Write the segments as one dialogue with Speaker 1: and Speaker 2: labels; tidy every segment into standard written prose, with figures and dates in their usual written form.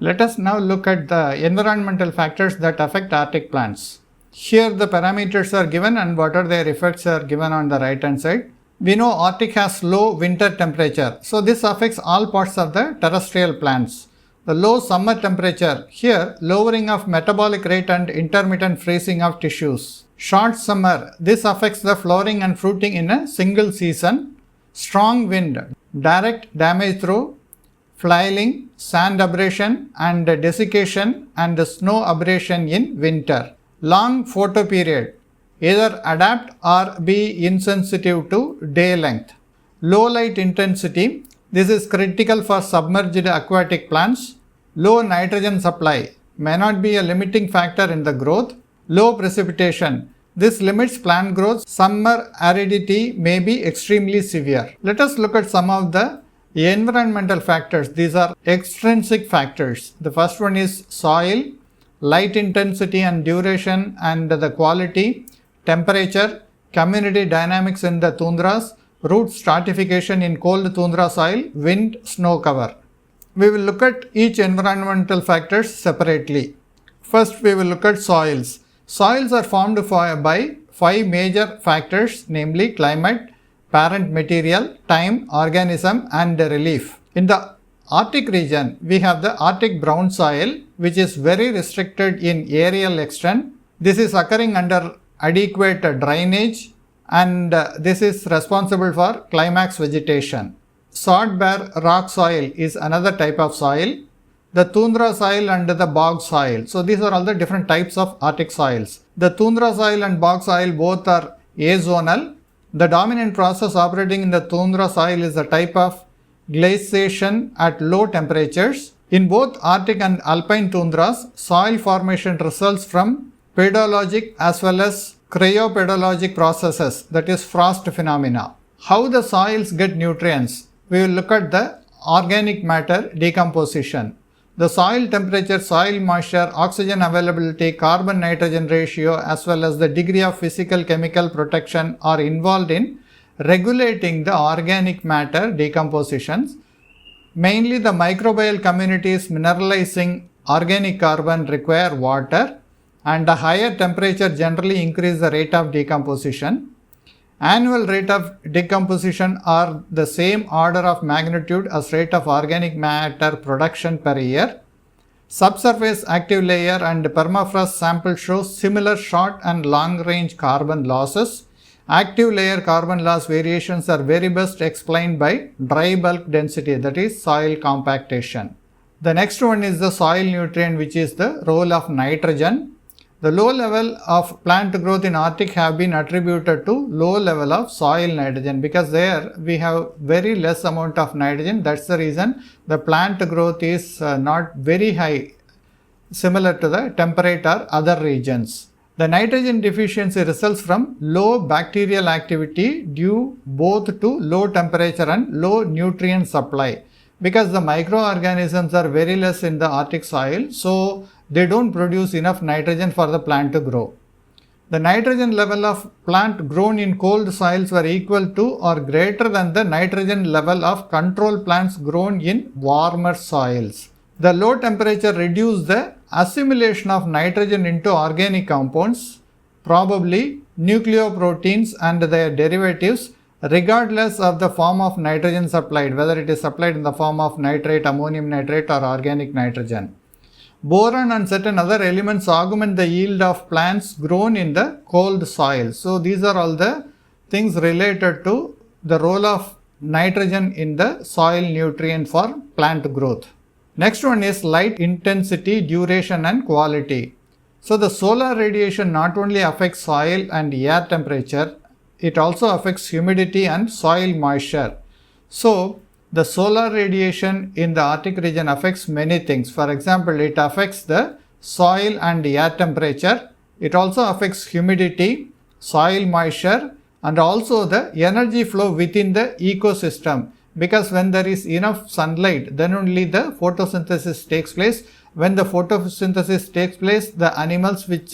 Speaker 1: Let us now look at the environmental factors that affect Arctic plants. Here the parameters are given and what are their effects are given on the right hand side. We know Arctic has low winter temperature, so this affects all parts of the terrestrial plants. The low summer temperature, here lowering of metabolic rate and intermittent freezing of tissues. Short summer, this affects the flowering and fruiting in a single season. Strong wind, direct damage through flailing, sand abrasion and desiccation and snow abrasion in winter. Long photo period, either adapt or be insensitive to day length. Low light intensity, this is critical for submerged aquatic plants. Low nitrogen supply may not be a limiting factor in the growth. Low precipitation, this limits plant growth. Summer aridity may be extremely severe. Let us look at some of the environmental factors. These are extrinsic factors. The first one is soil, light intensity and duration and the quality, temperature, community dynamics in the tundras, root stratification in cold tundra soil, wind, snow cover. We will look at each environmental factors separately. First, we will look at soils. Soils are formed by 5 major factors, namely climate, parent material, time, organism and relief. In the Arctic region, we have the Arctic brown soil, which is very restricted in aerial extent. This is occurring under adequate drainage and this is responsible for climax vegetation. Sod bare rock soil is another type of soil. The tundra soil and the bog soil. So these are all the different types of Arctic soils. The tundra soil and bog soil both are azonal. The dominant process operating in the tundra soil is a type of glaciation at low temperatures. In both Arctic and alpine tundras, soil formation results from pedologic as well as cryopedologic processes, that is frost phenomena. How the soils get nutrients? We will look at the organic matter decomposition. The soil temperature, soil moisture, oxygen availability, carbon-nitrogen ratio as well as the degree of physical chemical protection are involved in regulating the organic matter decompositions. Mainly the microbial communities mineralizing organic carbon require water and a higher temperature generally increase the rate of decomposition. Annual rate of decomposition are the same order of magnitude as rate of organic matter production per year. Subsurface active layer and permafrost sample shows similar short and long range carbon losses. Active layer carbon loss variations are very best explained by dry bulk density, that is soil compactation. The next one is the soil nutrient, which is the role of nitrogen. The low level of plant growth in Arctic have been attributed to low level of soil nitrogen because there we have very less amount of nitrogen. That's the reason the plant growth is not very high, similar to the temperate or other regions. The nitrogen deficiency results from low bacterial activity due both to low temperature and low nutrient supply because the microorganisms are very less in the Arctic soil, so they don't produce enough nitrogen for the plant to grow. The nitrogen level of plant grown in cold soils were equal to or greater than the nitrogen level of control plants grown in warmer soils. The low temperature reduced the assimilation of nitrogen into organic compounds, probably nucleoproteins and their derivatives, regardless of the form of nitrogen supplied, whether it is supplied in the form of nitrate, ammonium nitrate or organic nitrogen. Boron and certain other elements augment the yield of plants grown in the cold soil. So these are all the things related to the role of nitrogen in the soil nutrient for plant growth. Next one is light intensity, duration and quality. So the solar radiation not only affects soil and air temperature, it also affects humidity and soil moisture. So the solar radiation in the Arctic region affects many things. For example, it affects the soil and air temperature. It also affects humidity, soil moisture and also the energy flow within the ecosystem. Because when there is enough sunlight, then only the photosynthesis takes place. When the photosynthesis takes place, the animals which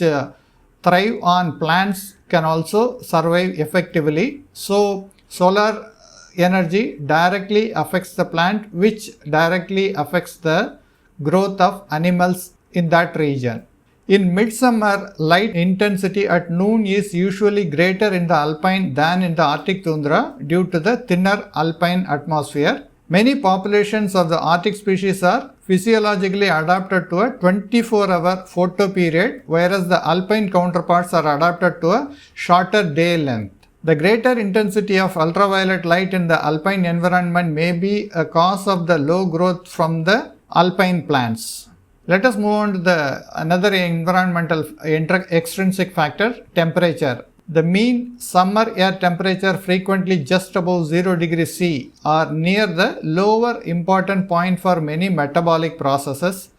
Speaker 1: thrive on plants can also survive effectively. So solar energy directly affects the plant, which directly affects the growth of animals in that region. In midsummer, light intensity at noon is usually greater in the alpine than in the Arctic tundra due to the thinner alpine atmosphere. Many populations of the Arctic species are physiologically adapted to a 24-hour photo period, whereas the alpine counterparts are adapted to a shorter day length. The greater intensity of ultraviolet light in the alpine environment may be a cause of the low growth from the alpine plants. Let us move on to another environmental extrinsic factor, temperature. The mean summer air temperature frequently just above 0 degrees C or near the lower important point for many metabolic processes.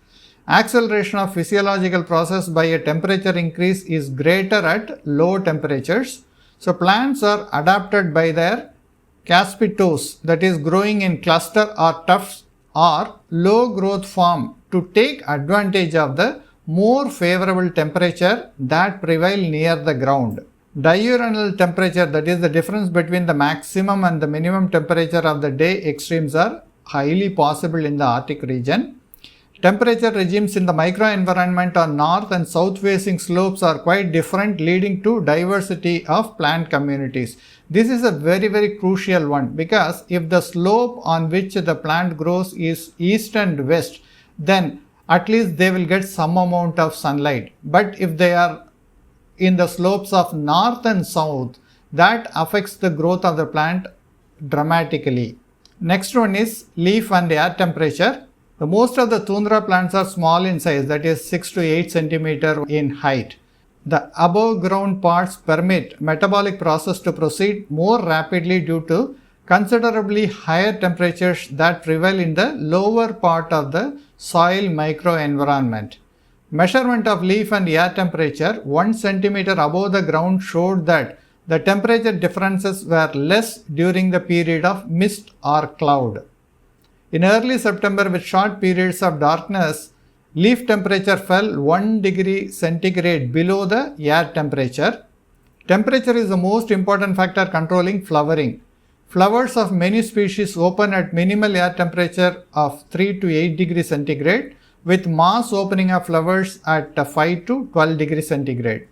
Speaker 1: Acceleration of physiological process by a temperature increase is greater at low temperatures. So plants are adapted by their caspitose, that is growing in cluster or tufts or low growth form, to take advantage of the more favorable temperature that prevail near the ground. Diurnal temperature, that is the difference between the maximum and the minimum temperature of the day extremes, are highly possible in the Arctic region. Temperature regimes in the microenvironment on north and south facing slopes are quite different, leading to diversity of plant communities. This is a very crucial one, because if the slope on which the plant grows is east and west, then at least they will get some amount of sunlight. But if they are in the slopes of north and south, that affects the growth of the plant dramatically. Next one is leaf and air temperature. The most of the tundra plants are small in size, that is 6 to 8 centimeter in height. The above ground parts permit metabolic process to proceed more rapidly due to considerably higher temperatures that prevail in the lower part of the soil microenvironment. Measurement of leaf and air temperature 1 centimeter above the ground showed that the temperature differences were less during the period of mist or cloud. In early September, with short periods of darkness, leaf temperature fell 1 degree centigrade below the air temperature. Temperature is the most important factor controlling flowering. Flowers of many species open at minimal air temperature of 3 to 8 degrees centigrade, with mass opening of flowers at 5 to 12 degrees centigrade.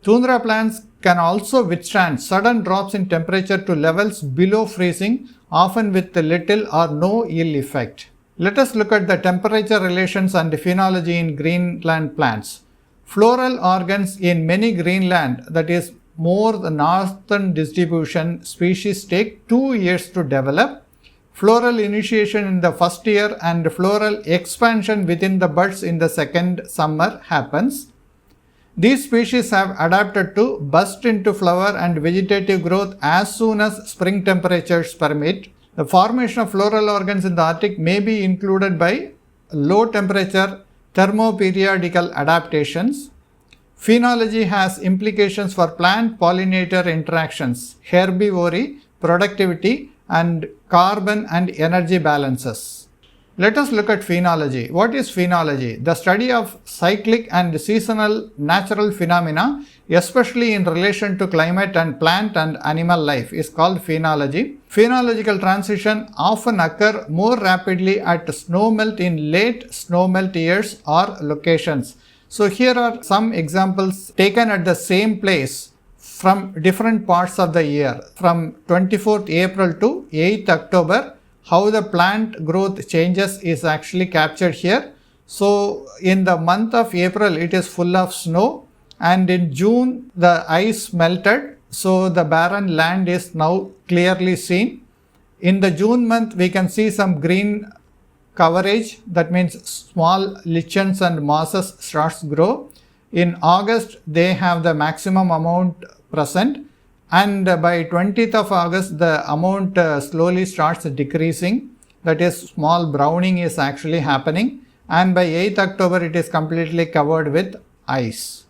Speaker 1: Tundra plants can also withstand sudden drops in temperature to levels below freezing, often with little or no ill effect. Let us look at the temperature relations and phenology in Greenland plants. Floral organs in many Greenland, that is more the northern distribution species, take 2 years to develop. Floral initiation in the first year and floral expansion within the buds in the second summer happens. These species have adapted to burst into flower and vegetative growth as soon as spring temperatures permit. The formation of floral organs in the Arctic may be included by low temperature thermoperiodical adaptations. Phenology has implications for plant pollinator interactions, herbivory, productivity, and carbon and energy balances. Let us look at phenology. What is phenology? The study of cyclic and seasonal natural phenomena, especially in relation to climate and plant and animal life, is called phenology. Phenological transition often occur more rapidly at snowmelt in late snowmelt years or locations. So here are some examples taken at the same place from different parts of the year, from 24th April to 8th October. How the plant growth changes is actually captured here. So in the month of April, it is full of snow, and in June the ice melted, so the barren land is now clearly seen. In the June month, we can see some green coverage, that means small lichens and mosses starts grow. In August, they have the maximum amount present, and by 20th of August the amount slowly starts decreasing, that is small browning is actually happening, and by 8th October it is completely covered with ice.